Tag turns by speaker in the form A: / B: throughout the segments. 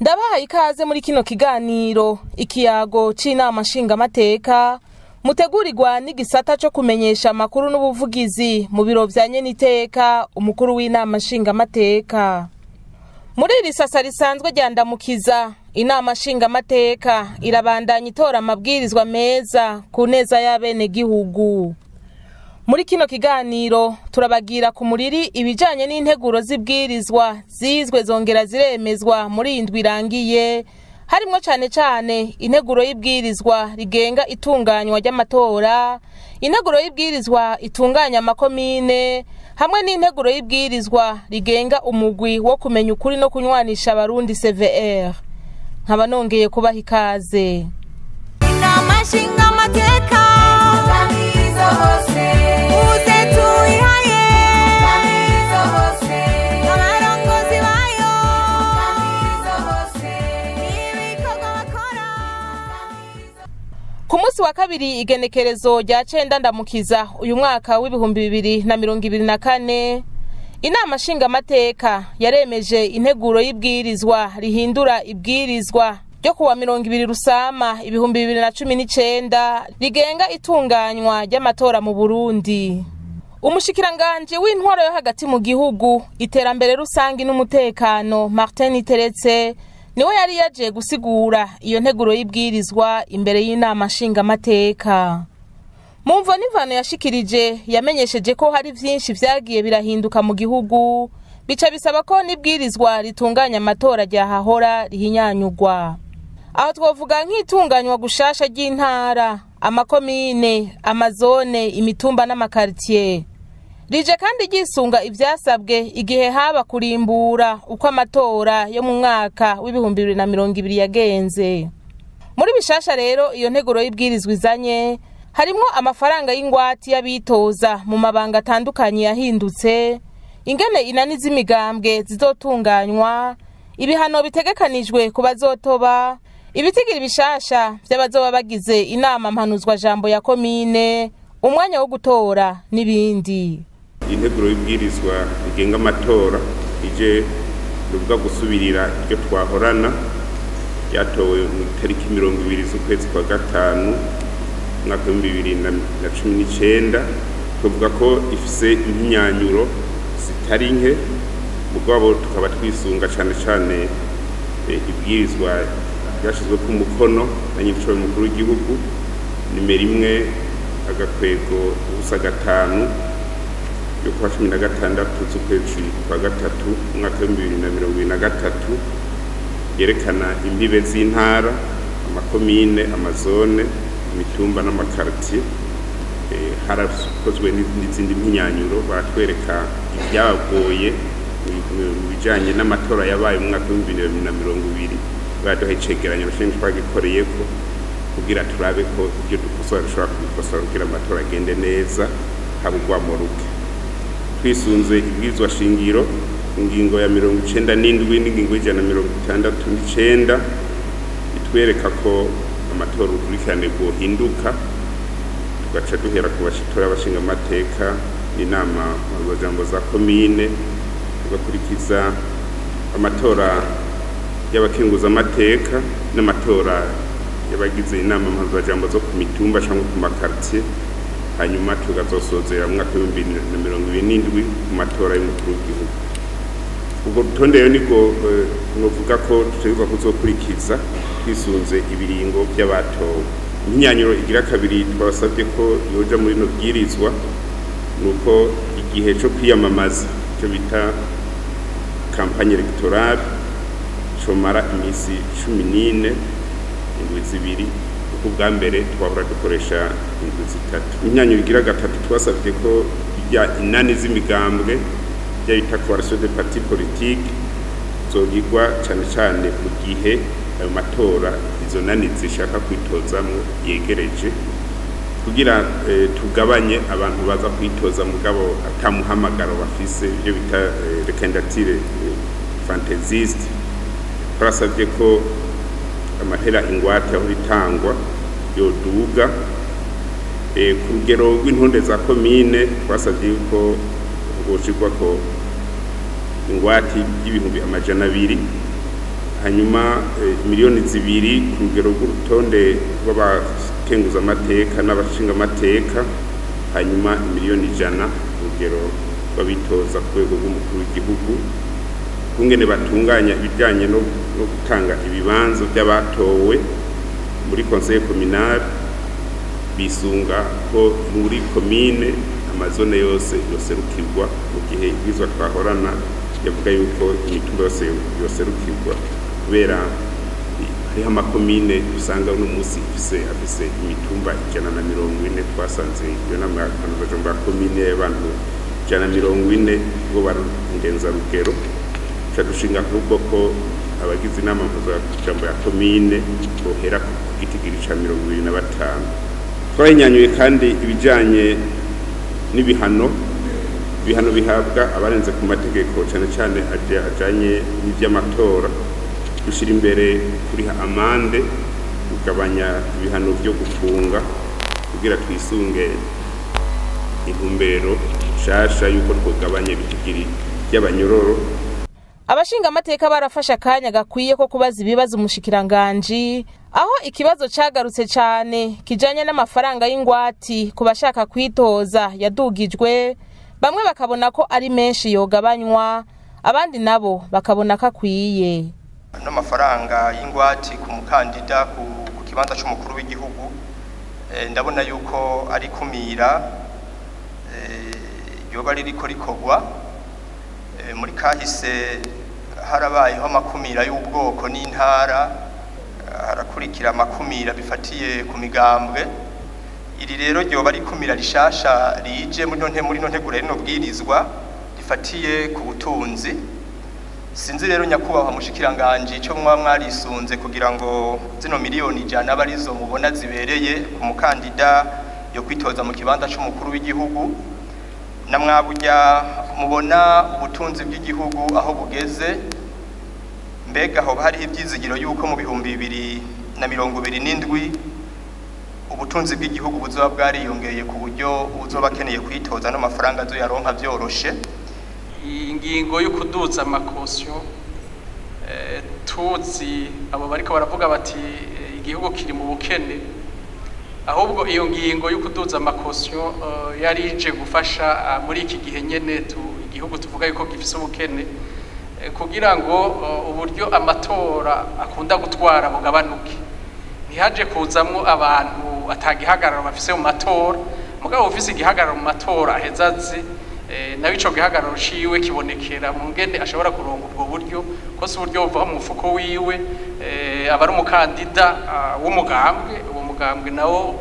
A: Ndabaha ikaze muri kino kiganiro ikiyago c'inama nshingamateka mutegurirwa n'igisata co kumenyesha amakuru n'ubuvugizi mu biro vya nyeniteka umukuru w'inama nshingamateka. Muri iri sasa risanzwe ryandamukiza inama nshingamateka irabandanya itora amabwirizwa meza ku neza y'abene gihugu. Muri kino kiganiro turabagira ku muriri ibijanye n'integuro z'ibwirizwa zizwe zongera ziremezwa muri indwi irangiye, harimwo cane integuro y'ibwirizwa rigenga itunganywa ry'amatora, integuro y'ibwirizwa itunganya amakomine, hamwe n'integuro y'ibwirizwa rigenga umugwi wo kumenya ukuri no kunywanisha abarundi CVR. Nkaba nongeye kubaha ikaze.
B: Inama nshingamateka bamizo hose uze tuyihaye bamizo hose abarongozi bayo bamizo hose ibikorwa bakora.
A: Ku munsi wa kabiri igenekerezo rya 9 ndamukiza uyu mwaka w'ibihumbi 2024 inama nshingamateka yaremeje integuro y'ibwirizwa rihindura ibwirizwa ryo kuwa 20 Rusama ibihumbi 2019 rigenga itunganywa ry'amatora mu Burundi. Umushikiranganje w'intwaro yo hagati mu gihugu, iterambere rusangi n'umutekano Martin Teretse niwe yari yaje gusigura iyo nteguro y'ibwirizwa imbere y'inama nshingamateka. Mumvo n'imvano yashikirije yamenyesheje ko hari vyinshi vyagiye birahinduka mu gihugu, bica bisaba ko n'ibwirizwa ritunganya amatora ryahahora rihinyanyugwa. Aho twovuga nk'itunganywa gushasha ry'intara, amakomine, amazone, imitumba n'amakartier. Rije kandi gisunga ivyasabwe igihe haba kurimbura uko amatora yo mu mwaka w'ibihumbi 2020 yagenze. Muri bishasha rero iyo nteguro y'ibwirizwa izanye harimwo amafaranga y'ingwati y'abitoza mu mabanga atandukanye yahindutse, ingene inani z'imigambwe zizotunganywa, ibihano bitegekanijwe ku bazotoba, ibitigiri bishasha vy'abazoba bagize inama mpanuzwa jambo ya komine, umwanya wo gutora n'ibindi.
C: Integuro y'ibwirizwa rigenga amatora ije ruvuga gusubirira iryo twahorana yatowe mu tariki 20 z'ukwezi kwa gatanu mwaka 2019, tuvuga ko ifise impinyanyuro zitari nke, mugabo tukaba twisunga cane ibwirizwa ryashizwe ku mukono na nyiricyo mukuru w'igihugu nimero 1 agakwego ubusa gatanu yo kwa 16 z'ukwezi kwa gatatu mwaka 2023 yerekana imbibe z'intara, amakomine, amazone, imitumba n'amakartier. Harakozwe n'izindi mpinyanyuro batwereka ibyagoye mu bijanye n'amatora yabaye mu mwaka 2020, baduha icegeranyo rushinzwe twagikoreyeko kugira turabe ko ibyo dukosora dushobora kubikosora kugira amatora agende neza habugwa mu ruke. Twisunze ibwirizwa shingiro ingingo ya 97 n'ingingo ya 169 itwereka ko amatora ukurikirane guhinduka, tugaca duhera ku bashitora abashinga amateka inama mpuzajambo za komine, tugakurikiza amatora y'abakenguza amateka n'amatora y'abagize inama mpuzajambo zo ku mitumba cyangwa ku makartier, hanyuma tugazosozera mu mwaka 2027 ku matora y'umukuru w'igihugu. Ubwo rutonde rero niko novuga ko tutegerezwa kuzokurikiza twisunze ibiringo by'abatowe. Imyinyanyuro igira kabiri twasabye ko yoja muri no bwirizwa nuko igihe cyo kwiyamamaza cyo bita campagne electorale comara imisi 14 indwi zibiri, kuko bwa mbere twahora dukoresha indwi zitatu. Imyinyanyuro igira gatatu twasabye ko bijya inani z'imigambwe byita coalition de parti politique zogirwa cyane mu gihe ayo matora izo nani zishaka kwitozamwo yegereje, kugira tugabanye abantu baza kwitoza mugabo atamuhamagaro bafise, ibyo bita candidature fantaisiste. Twasabye ko amahera ingwate aho bitangwa yoduga ku rugero rw'intonde za komine. Twasabye ko boshirwa ko ingwati y'ibihumbi 200 hanyuma miliyoni 2 ku rugero rw'urutonde rw'abakenguza amateka n'abashinga amateka, hanyuma miliyoni 100 ku rugero rw'abitoza ku rwego rw'umukuru w'igihugu, kungene batunganya ibijyanye no gutanga ibibanzo by'abatowe muri conseil communal, bisunga ko muri komine amazone yose yoserukirwa mu gihe ibizwa twahorana yavuga yuko imitumba yose yoserukirwa, kubera hariho amakomine usanga uno munsi afise imitumba 140, twasanze iyo nama ya komine y'abantu 140 bo barenza rugero, dushinga ahubwo ko abagize inama mpuzajambo ya komine bohera ku gitigiri ca 25. Twahinyanyuye kandi ibijanye n'ibihano bihabwa abarenze ku mategeko cyane cyane ajanye n'ivy'amatora, dushira imbere kuriha amande, kugabanya ibihano byo gufunga kugira twisunge intumbero shasha yuko twogabanya ibitigiri by'abanyororo.
A: Abashinga amateka barafasha akanya gakwiye ko kubaza ibibazo umushikiranganji, aho ikibazo cagarutse cyane kijanye n'amafaranga y'ingwati ku bashaka kwitoza yadugijwe, bamwe bakabona ko ari menshi yogabanywa, abandi nabo bakabona ko akwiye.
D: N'amafaranga y'ingwati ku mukandida ku kibanza cy'umukuru w'igihugu, ndabona yuko ari kumira yoba ririko rikogwa. Muri kahise harabayeho amakumira y'ubwoko n'intara, harakurikira amakumira bifatiye ku migambwe. Iri rero ryoba ari kumira rishasha rije muri no ntegura rino bwirizwa rifatiye ku butunzi. Sinzi rero nyakubahwa mushikiranganje ico mwarisunze kugira ngo zino miliyoni 100 abarizo mubona zibereye ku mukandida yo kwitoza mu kibanza cy'umukuru w'igihugu, namwaburya mubona ubutunzi bw'igihugu aho bugeze, mbega aho hari ibyizigiro yuko mu 2027 ubutunzi bw'igihugu buzoba bwariyongeye ku buryo buzoba keneye kwitoza no mafaranga azo yaronka byoroshe.
E: Ingingo yo kuduza amakosyo, tuzi abo bariko baravuga bati igihugu kiri mu bukene, ahubwo iyo ngingo yo kuduza amakosyo yari ije gufasha muri iki gihe nyene igihugu tuvuga yuko gifise ubukene, kugira ngo uburyo amatora akunda gutwara bugabanuke, ntihaje kuzamwo abantu atagihagararo bafise mu matora, mugabo ufise igihagararo mu matora ahezaze nawe ico gihagararo ciwe kibonekera mu ngene ashobora kuronga ubwo buryo, ko si uburyo buva mu mufuko wiwe, abari umukandida w'umugambwe, uwo mugambwe nawo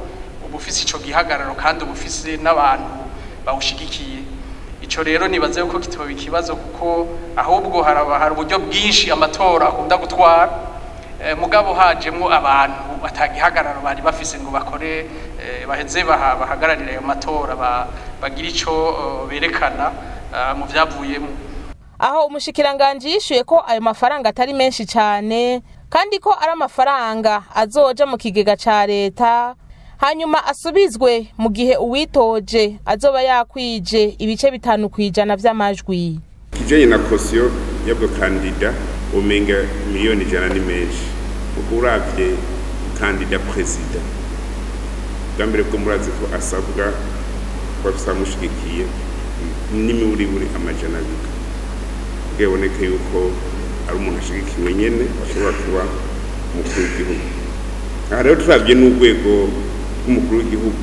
E: ubufise ico gihagararo kandi ubufise n'abantu bawushigikiye. Ico rero nibaze yuko kitoba ikibazo, kuko ahubwo hari uburyo bwinshi amatora akunda gutwara, mugabo hajemwo abantu batagihagararo bari bafise ngo bakore baheze bahagararira ayo matora bagira ico berekana mu vyavuyemo.
A: Aho umushikiranganje yishuye ko ayo mafaranga atari menshi cyane, kandi ko ari amafaranga azoja mu kigega ca leta, hanyuma asubizwe mu gihe uwitoje azoba yakwije ibice 5% vy'amajwi.
C: Kijanye na kosiyo yabwo kandida umenga miliyoni 100 ni menshi, kuko uravye kandida president gambere ko murazi ko asabwa ko bisamushigikiye n'imiburiburi amajana 2, bweboneke yuko ari umuntu ashigikiwe nyene ashobora kuba umukuru w'igihugu. Aha rero turavye n'urwego rw'umukuru w'igihugu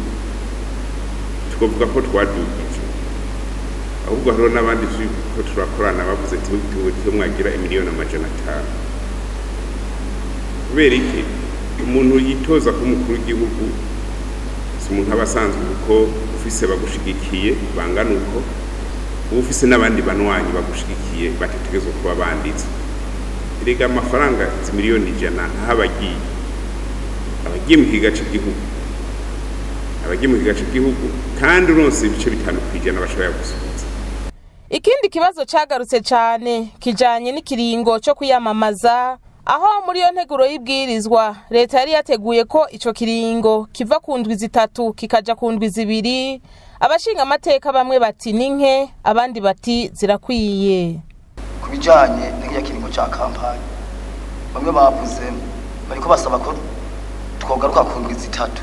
C: tukavuga ko twadugije, ahubwo hariho n'abandi ko turakorana bavuze tuwe mwagira miliyoni 500. Kubera iki umuntu yitoza ku mukuru w'igihugu si umuntu abasanzwe, kuko ufise bagushigikiye bangana uko ufise n'abandi banwanyi bagushigikiye bategerezwa kuba banditse. Erega amafaranga miliyoni 100 ntahabagiye mu kiga cy'igihugu, abagiye mu kiga cy'igihugu kandi uronse ibice 5% bashobora gusubiza.
A: Ikindi kibazo cagarutse cyane kijanye n'ikiringo cyo kuyamamaza, aho muri yo nteguro y'ibwirizwa leta yari yateguye ko ico kiringo kiva ku ndwi 3 kikaja ku ndwi 2. Abashinga amateka bamwe bati ninke, abandi bati zirakwiye.
F: Kubijanye n'iya kiringo ca kampanye, bamwe bavuze bariko basaba ko twogaruka ku ndwi zitatu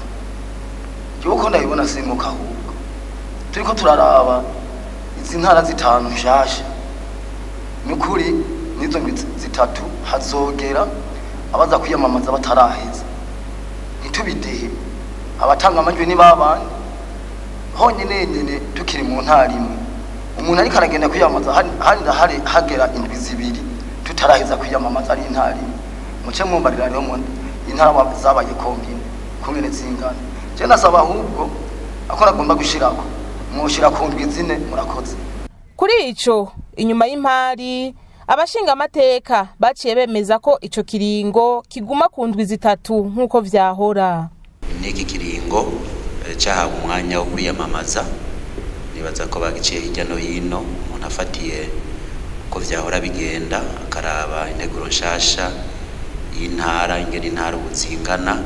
F: yuko ndabibona singuka ahubwo turiko turaraba izi ntara zitanu nshasha n'ukuri nizo ndwi zitatu hazogera abaza kwiyamamaza bataraheza ntitubidehe abatanga amajwi ni babandi honyine tukiri mu ntara imwe umuntu ariko aragenda kwiyamamaza hari hagera indwi zibiri tutaraheza kwiyamamaza ari intara imwe muce mwumbarira rero intara zabaye kombine kumwe zingana je nasaba ahubwo akora agomba gushirako mwoshira ku ndwi zine murakoze.
A: Kuri ico inyuma y'impari abashinga amateka baciye bemeza ko ico kiringo kiguma ku ndwi zitatu nkuko vyahora.
G: Niki kiringo cyahawe umwanya wo kwiyamamaza nibaza ko bagiciye hirya no hino umuntu afatiye ko vyahora bigenda akaraba integuro nshasha y'intara ingene intara ubuzingana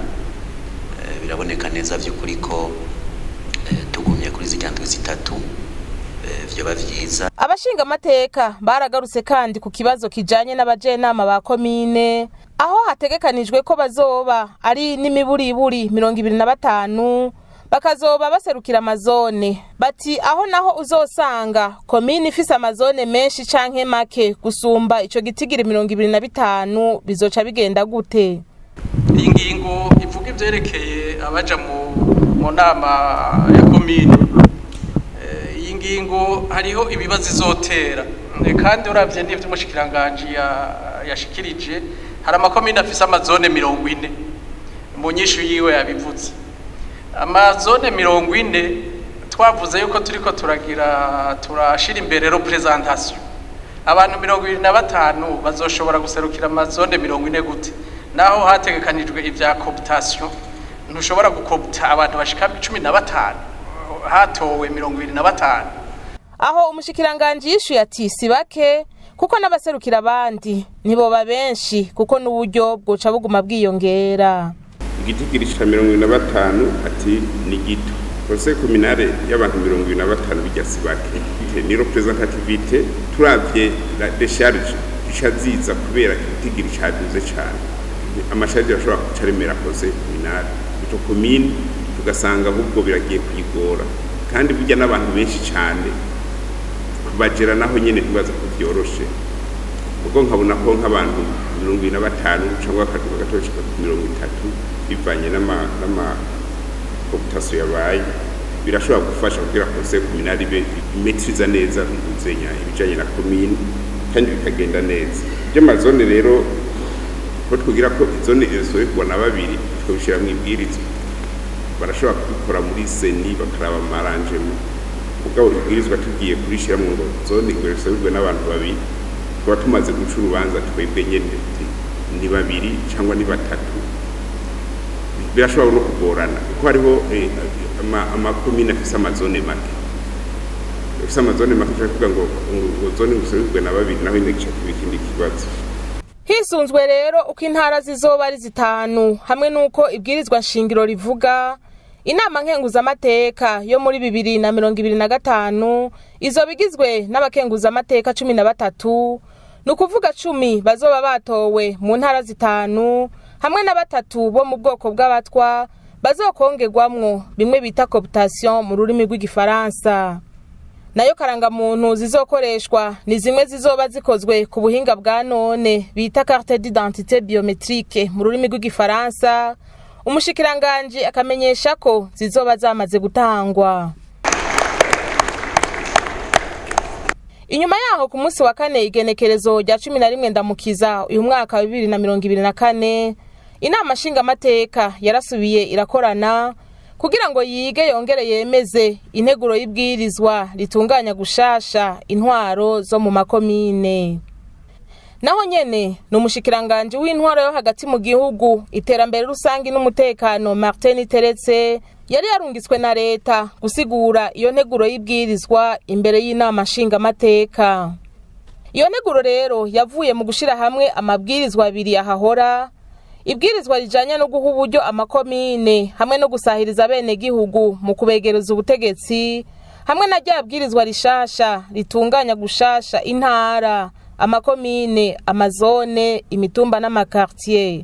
G: biraboneka neza vy'ukuri ko tugumye kuri zigandwe zitatu vyoba vyiza.
A: Abashinga amateka baragarutse kandi ku kibazo kijanye n'abajenama ba komine aho hategekanijwe ko bazoba ari n'imiburiburi 25 bakazoba baserukira amazone. Bati aho naho uzosanga komine ifise amazone menshi canke make gusumba ico gitigiri 25 bizoca bigenda gute?
E: Ingingo ivuga ivyerekeye abaja mu nama ya komine. Iyi ngingo hariho ibibazo izotera kandi uravye n'ivyo umushikiranganje yashikirije hari amakomine afise amazone 40 mu nyishu yiwe yabivuze. Amazone 40 twavuze yuko turiko turashira imbere representation abantu 25 bazoshobora guserukira amazone 40 gute naho hategekanijwe ivya cooptation ntushobora gukopta abantu bashika 15 hatowe 25.
A: Aho umushikiranganje yishuye ati sibake kuko n'abaserukira abandi nibo babenshi kuko n'uburyo bwoca buguma bwiyongera.
C: Igitigiri cha 25 ati ni gito kose kominare y'abantu 25 bijya sibake ni representativité turavye la décharge ishaziza kubera igitigiri cyaduze cyane amashaje ashobora kucaremera kose kominare ito komine tugasanga ahubwo biragiye kwigora kandi bijya n'abantu benshi cyane bajera naho nyene bibaza ko byoroshe ubwo nkabona ko nk'abantu 25 cyangwa akaduka gatoshika 30 bivanye n'ama cooptation yabaye birashobora gufasha kugira kose kominari be imetriza neza bizenya ibijanye na komine kandi bikagenda neza. Byo mazone rero ko tkugira ko zone ezoye kubona babiri twabishira mu ibwirizwa barashobora kubikora muri seni bakaraba marangemo ubwo ibwirizwa tugiye kurishira mu ngo zone ngo risabwe n'abantu babiri kuba tumaze guca urubanza twebwe nyene ni babiri cyangwa ni batatu birashobora no kugorana kuko hariho amakomine afise amazone make afise amazone make kuvuga ngo zone gusabwe na babiri naho ine gice kubikindi kibazo.
A: Hisunzwe rero uko intara zizoba ari zitanu hamwe nuko ibwirizwa nshingiro rivuga inama nkenguza amateka yo muri 2025 izo bigizwe n'abakenguza amateka 13 nukuvuga 10 bazoba batowe mu ntara zitanu hamwe na batatu bo mu bwoko bw'abatwa bazokongerwamwo bimwe bita cooptation mu rurimi rw'igifaransa. Nayo karangamuntu zizokoreshwa ni zimwe zizoba zikozwe ku buhinga bwa none bita carte d'identité biométrique mu rurimi rw'igifaransa. Umushikiranganje akamenyesha ko zizoba zamaze gutangwa. Inyuma yaho ku munsi wa kane igenekerezo rya 11 ndamukiza uyu mwaka wa 2024 inama nshinga amateka yarasubiye irakorana kugira ngo yige yongere yemeze integuro y'ibwirizwa ritunganya gushasha intwaro zo mu makomine. Naho nyene n'umushikiranganje w'intwaro yo hagati mu gihugu iterambere rusangi n'umutekano Martin Teretse yari yarungitswe na leta gusigura iyo nteguro y'ibwirizwa imbere y'inama nshinga amateka. Iyo nteguro rero yavuye mu gushira hamwe amabwirizwa abiri ahahora ibwirizwa rijanye no guha uburyo amakomine hamwe no gusahiriza bene gihugu mu kubegereza ubutegetsi hamwe na rya bwirizwa rishasha ritunganya gushasha intara amakomine, amazone, imitumba n'amakartier.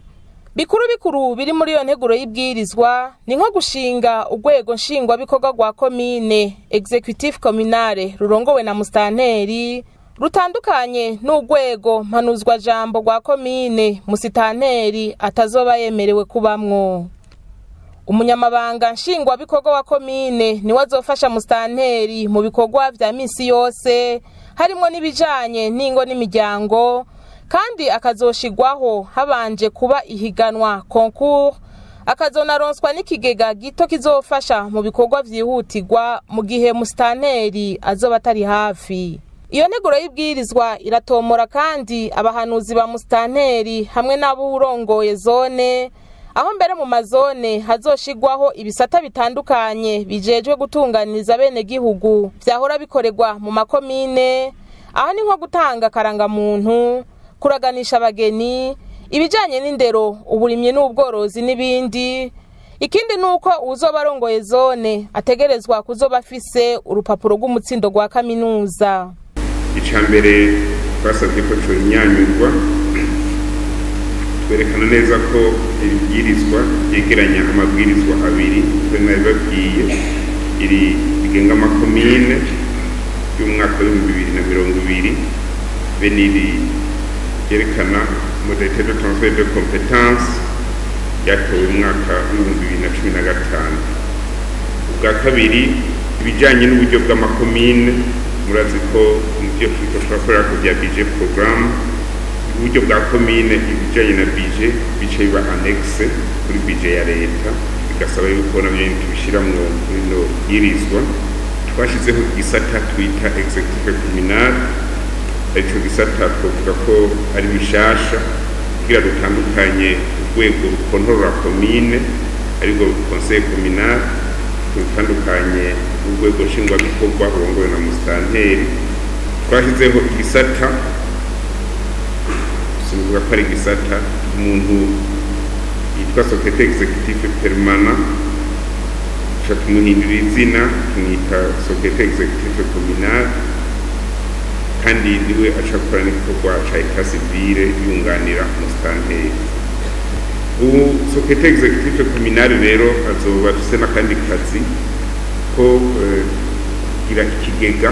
A: Bikuru biri muri iyo nteguro y'ibwirizwa ni nko gushinga urwego nshingwabikorwa rwa komine executive communale rurongowe na musitanteri rutandukanye n'urwego mpanuzwa jambo rwa komine musitanteri atazoba yemerewe kubamwo. Umunyamabanga nshingwabikorwa wa komine niwe azofasha musitanteri mu bikorwa vya misi yose harimo n'ibijanye n'ingo n'imiryango, kandi akazoshigwaho habanje kuba ihiganwa concours, akazonaronswa n'ikigega gito kizofasha mu bikorwa vyihutirwa mu gihe musitanteri azoba atari hafi. Iyo nteguro y'ibwirizwa iratomora kandi abahanuzi ba musitanteri hamwe n'abo urongoye zone, aho mbere mu mazone hazoshigwaho ibisata bitandukanye bijejwe gutunganiriza bene gihugu vyahora bikorerwa mu makomine, aho ni nko gutanga karangamuntu, kuraganisha abageni, ibijanye n'indero, uburimyi n'ubworozi n'ibindi. Ikindi nuko uzoba arongoye zone ategerezwa kuzoba afise urupapuro rw'umutsindo rwa kaminuza.
C: Icambere twasabye ko conyanyurwa, twerekana neza ko ibwirizwa yegeranya amabwirizwa abiri twe nabibabwiye, iri bigenga amakomine y'umwaka w'2020 be n'iri yerekana modalité de transfert de compétences yatowe umwaka w'2015. Ubwa kabiri ibijanye n'uburyo bw'amakomine, murazi ko mu byo twakorera ku bya budget programme uburyo bwa komine ibijanye na budget bice biba annexe kuri budget ya leta, bigasaba yuko nabyo tubishiramwo no yirizwa. Twashizeho igisata twita executive communal, ico gisata twovuga ko ari bishasha kugira rutandukanye urwego rukontorora komine ariko conseil communal, rutandukanye urwego nshingwabikorwa rurongowe na musitanteri. Twashizeho igisata sivuga ko ari igisata umuntu yitwa secrétaire exécutif permanent, tumuhindura izina tumwita secrétaire exécutif communal, kandi niwe acakora n'igikorwa ca état civile yunganira musitanteri. Ubu secrétaire exécutif communal rero azoba afise n'akandi kazi ko kugira ikigega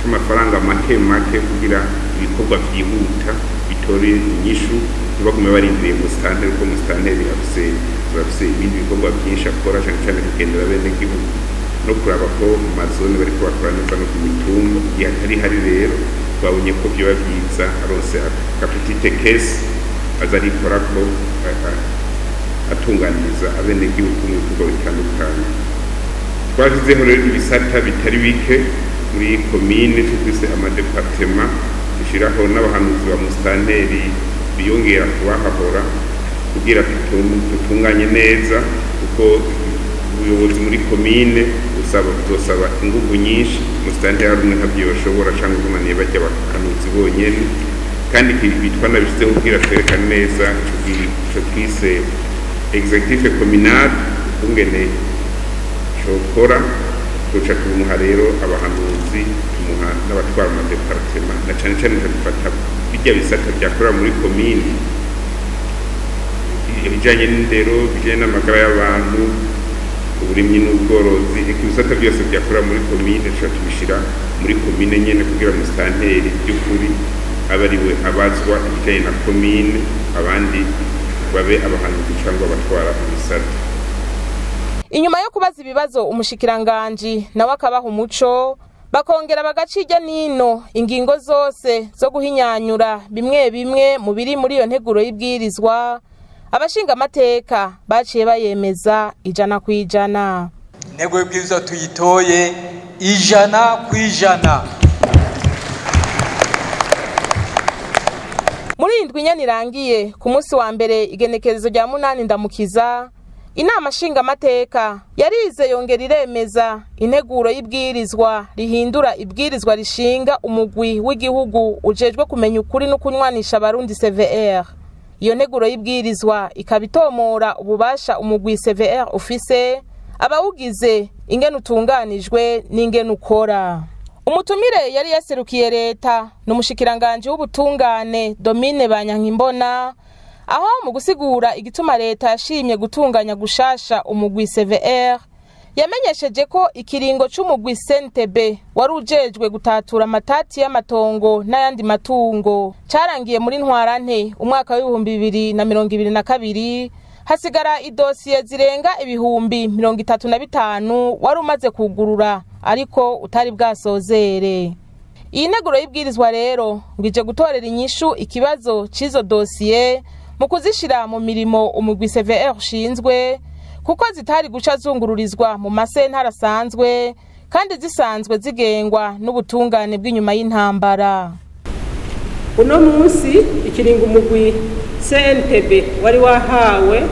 C: c'amafaranga make kugira ibikorwa vyihuta bitore inyishu, ntibagume barindiriye musitanteri ko musitanteri afise ibindi bikorwa vyinshi akora, cane cane kugendera bene gihugu no kuraba ko mu mazone bariko bakora neza no ku mitumba. Iyo atari hari rero twabonye ko vyoba vyiza aronse akapetite kesi aza arikora ko atunganiriza abene gihugu mu bikorwa bitandukanye. Twashizeho rero ibisata bitari bike muri komine, twise amadepartement, dushiraho n'abahanuzi ba musitanteri biyongera kubahahora kugira tutunganye neza, kuko ubuyobozi muri komine uzosaba inguvu nyinshi, musitanteri hari umwe ntabyo yoshobora canke umunaniye bajya abahanuzi bonyene. Kandi bitwa nabishizeho kugira twerekane neza ico twise executive communal ungene cokora, tuca tumuha rero abahanuzi, tumuha n'abatwara amadepartement, na cane cane dufata bijya bisata byakorera muri komine, ibijanye n'indero, bijanye n'amagara y'abantu, uburimyi n'ubworozi, ibisata byose byakorera muri komine tuca tubishira muri komine nyene kugira musitanteri by'ukuri abe ariwe abazwa ibijanye na komine, abandi babe abahanuzi cyangwa abatwara ibisata.
A: Inyuma yo kubaza ibibazo umushikiranganji nawe akabaha umuco, bakongera bagaca irya nino ingingo zose zo guhinyanyura bimwe mu biri muri iyo nteguro y'ibwirizwa, abashinga amateka baciye bayemeza 100%.
H: Intego y'ibwirizwa tuyitoye 100%.
A: Muri indwi nyanirangiye ku munsi wa mbere igenekerezo rya 8 ndamukiza, inama nshinga amateka yarize yongera iremeza integuro y'ibwirizwa rihindura ibwirizwa rishinga umugwi w'igihugu ujejwe kumenya ukuri no kunywanisha abarundi CVR. Iyo nteguro y'ibwirizwa ikabitomora ububasha umugwi CVR ufise, abawugize, ingene utunganijwe n'ingene ukora. umutumire yari yaserukiye leta n'umushikiranganje w'ubutungane Domine Banyankimbona, aho mu gusigura igituma leta yashimye gutunganya gushasha umugwi CVR yamenyesheje ko ikiringo c'umugwi CNTB wari ujejwe gutatura amatati y'amatongo n'ayandi matungo carangiye muri ntwarante umwaka wa 2022, hasigara idosiye zirenga ibihumbi 35 wari umaze kugurura ariko utari bwasozere. Iyi nteguro y'ibwirizwa rero ngije gutorera inyishu ikibazo c'izo dosiye mu kuzishira mu mirimo umugwi CVR ushinzwe, kuko zitari guca zungururizwa mu masentara asanzwe kandi zisanzwe zigengwa n'ubutungane bw'inyuma y'intambara.
I: Uno munsi ikiringo umugwi CNTB wari wahawe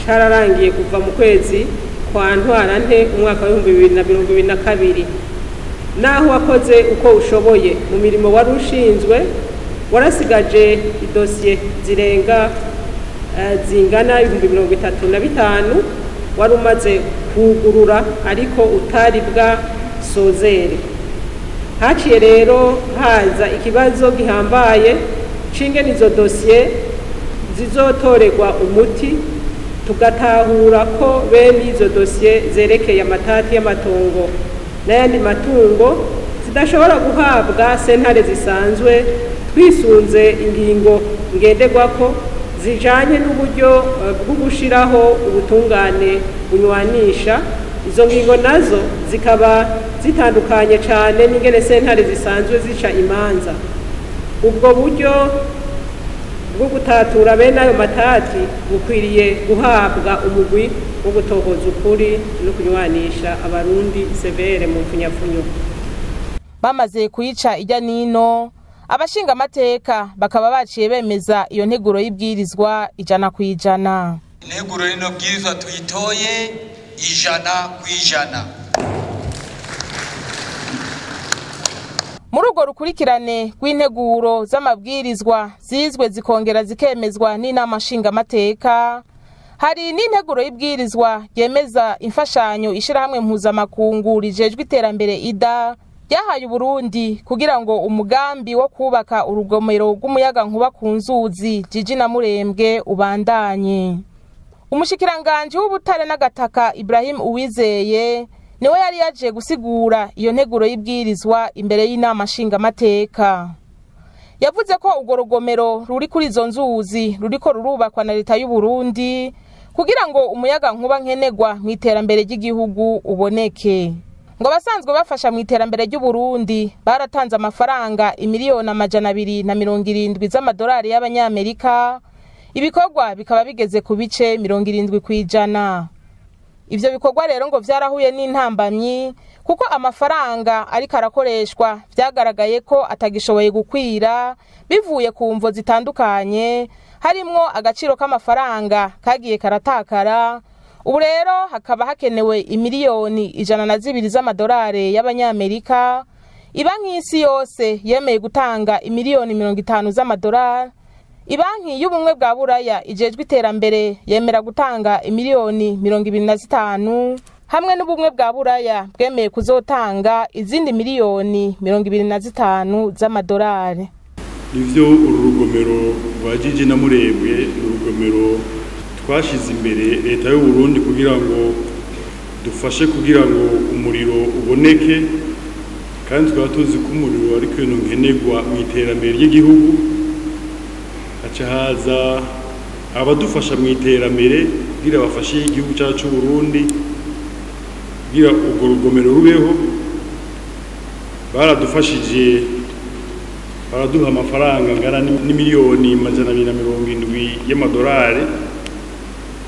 I: cararangiye kuva mu kwezi kwa ntwarante umwaka wa 2022, naho wakoze uko ushoboye mu mirimo wari ushinzwe, warasigaje idosiye zirenga zingana 35,000 wari umaze kugurura ariko utari bwa sozere. Haciye rero haza ikibazo gihambaye c'ingene izo dosiye zizotorerwa umuti, tugatahura ko bene izo dosiye zerekeye amatati y'amatongo n'ayandi matungo zidashobora guhabwa sentare zisanzwe, twisunze ingingo ngenderwako zijanye n'uburyo bwo gushiraho ubutungane bunywanisha. Izo ngingo nazo zikaba zitandukanye cyane n'ingene sentare zisanzwe zica imanza. Ubwo buryo bwo gutatura bene ayo matati bukwiriye guhabwa umugwi wo gutohoza ukuri no kunywanisha abarundi CVR mu mfunyafunyo.
A: Bamaze kuyica ijya nino, abashinga amateka bakaba baciye bemeza iyo nteguro y'ibwirizwa 100%.
H: Integuro y'ino bwirizwa tuyitoye 100%.
A: Muri urwo rukurikirane rw'integuro z'amabwirizwa zizwe zikongera zikemezwa n'inama nshingamateka, hari n'integuro y'ibwirizwa yemeza imfashanyo ishirahamwe mpuzamakungu rijejwe iterambere IDA ryahaye Burundi kugira ngo umugambi wo kubaka urugomero rw'umuyaga nkuba ku nzuzi Jiji na Murembwe ubandanye. Umushikiranganje w'ubutare n'agataka Ibrahim Uwizeye niwe yari yaje gusigura iyo nteguro y'ibwirizwa imbere y'inama nshingamateka. Yavuze ko urwo rugomero ruri kuri izo nzuzi ruriko rurubakwa na leta y'u Burundi kugira ngo umuyaga nkuba nkenegwa mu iterambere ry'igihugu uboneke. Ngo basanzwe bafasha mu iterambere ry'u Burundi baratanze amafaranga imiliyoni 270 z'amadolari y'abanyamerika, ibikorwa bikaba bigeze ku bice 70%. Ivyo bikorwa rero ngo vyarahuye n'intambamyi kuko amafaranga ariko arakoreshwa vyagaragaye ko atagishoboye gukwira bivuye ku mvo zitandukanye, harimwo agaciro k'amafaranga kagiye karatakara. Ubu rero hakaba hakenewe imiliyoni 102 z'amadolari y'abanyamerika. Ibanki y'isi yose yemeye gutanga imiliyoni 50 z'amadolari. Ibanki y'ubumwe bwa Buraya ijejwe iterambere yemera gutanga imiliyoni 25, hamwe n'ubumwe bwa Buraya bwemeye kuzotanga izindi miliyoni 25 z'amadolari.
J: Ivyo urugomero rwa Jiji na Murembwe, urugomero twashize imbere leta y'u Burundi kugira ngo dufashe kugira ngo umuriro uboneke, kandi twaba tuzi ko umuriro ari kintu nkenerwa mu iterambere ry'igihugu. Haca haza abadufasha mu iterambere kugira bafashe igihugu cyacu cy'u Burundi kugira urwo rugomero rubeho. Baradufashije, baraduha amafaranga angana n'imiliyoni 270 y'amadolari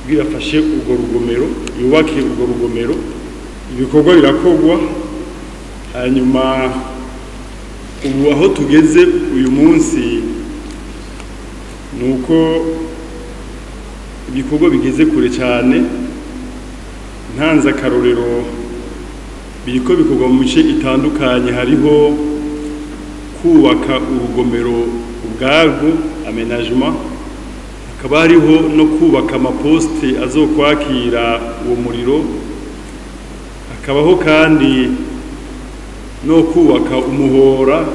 J: kugira bafashe urwo rugomero, yubake urwo rugomero. Ibikorwa birakogwa, hanyuma ubu aho tugeze uyu munsi nuko ibikorwa bigeze kure cyane. Ntanze akarorero, biriko bikorwa mu bice itandukanye. Hariho kubaka urugomero ubwarwo, aménagement, hakaba hariho no kubaka amaposte azokwakira uwo muriro, hakabaho kandi no kubaka umuhora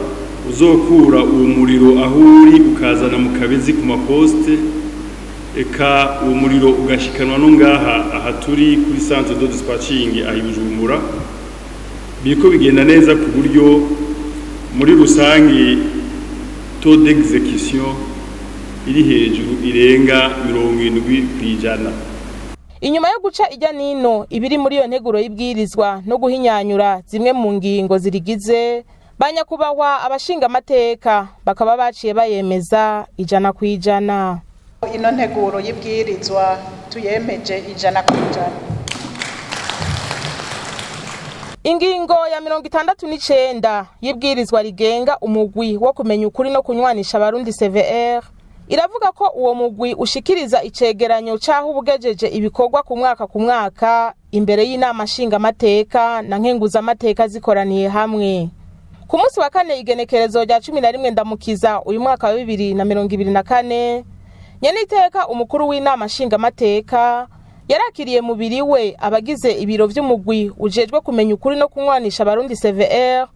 J: uzokura uwo muriro aho uri ukazana mu Kabezi ku maposte, eka uwo muriro ugashikanwa no ngaha aha turi kuri centre de dispatching ahi Bujumbura. Biriko bigenda neza ku buryo muri rusangi taux d'exécution iri hejuru irenga 70%.
A: Inyuma yo guca ijya nino ibiri muri iyo nteguro y'ibwirizwa no guhinyanyura zimwe mu ngingo zirigize, banyakubahwa abashinga amateka bakaba baciye bayemeza 100%.
K: Ino nteguro y'ibwirizwa tuyemeje 100%.
A: Ingingo ya 69 y'ibwirizwa rigenga umugwi wo kumenya ukuri no kunywanisha abarundi CVR iravuga ko uwo mugwi ushikiriza icegeranyo caho ubugejeje ibikorwa ku mwaka imbere y'inama nshinga amateka na nkenguza amateka zikoraniye hamwe. Ku munsi wa kane igenekerezo rya 11 ndamukiza uyu mwaka wa 2024, nyeniteka umukuru w'inama nshinga amateka yarakiriye mubiri we abagize ibiro vy'umugwi ujejwe kumenya ukuri no kunywanisha abarundi CVR,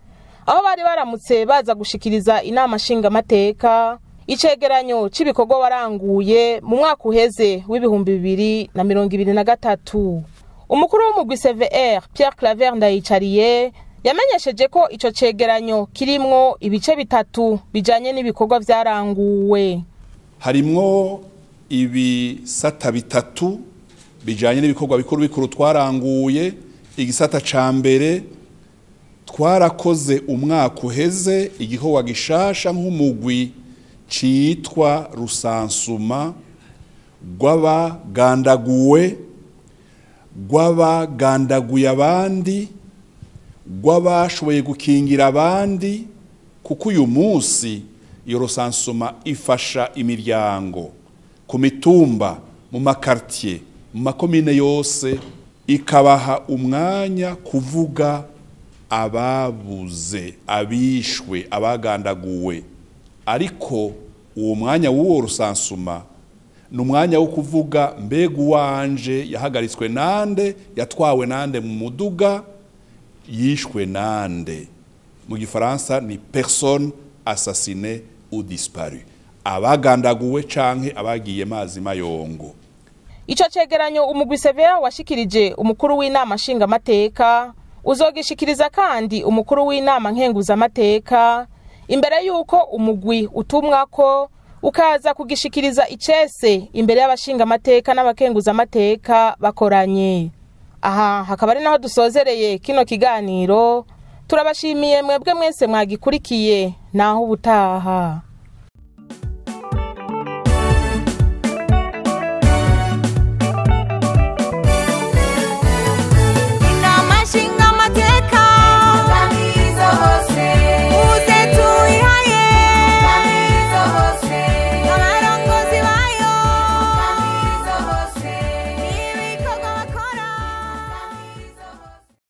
A: aho bari baramutse baza gushikiriza inama nshinga amateka icegeranyo c'ibikorwa waranguye mu mwaka uheze w'2023. Umukuru w'umugwi CVR Pierre Claver Ndayicariye yamenyesheje ko ico cegeranyo kirimwo ibice bitatu bijanye n'ibikorwa vyaranguwe.
L: Harimwo ibisata bitatu bijanye n'ibikorwa bikuru twaranguye. Igisata ca mbere twarakoze umwaka uheze igikorwa gishasha nk'umugwi citwa rusansuma rw'abagandaguwe, rw'abagandaguye abandi, rw'abashoboye gukingira abandi, kuko uyu munsi iyo rusansuma ifasha imiryango ku mitumba, mu makartier, mu makomine yose, ikabaha umwanya kuvuga ababuze, abishwe, abagandaguwe. Ariko uwo mwanya w'uwo rusansuma ni umwanya wo kuvuga mbega uwanje yahagaritswe nande, yatwawe nande mu muduga, yishwe nande. Mu gifaransa ni personne assassinée ou disparue, abagandaguwe canke abagiye mazi mayongo.
A: Ico cegeranyo umugwi CVR washikirije umukuru w'inama nshinga amateka uzogishikiriza kandi umukuru w'inama nkenguza amateka imbere yuko umugwi utumwa ko ukaza kugishikiriza icese imbere y'abashinga amateka n'abakenguza amateka bakoranye. Aha hakaba ari naho dusozereye kino kiganiro. Turabashimiye mwebwe mwese mwagikurikiye, naho ubutaha.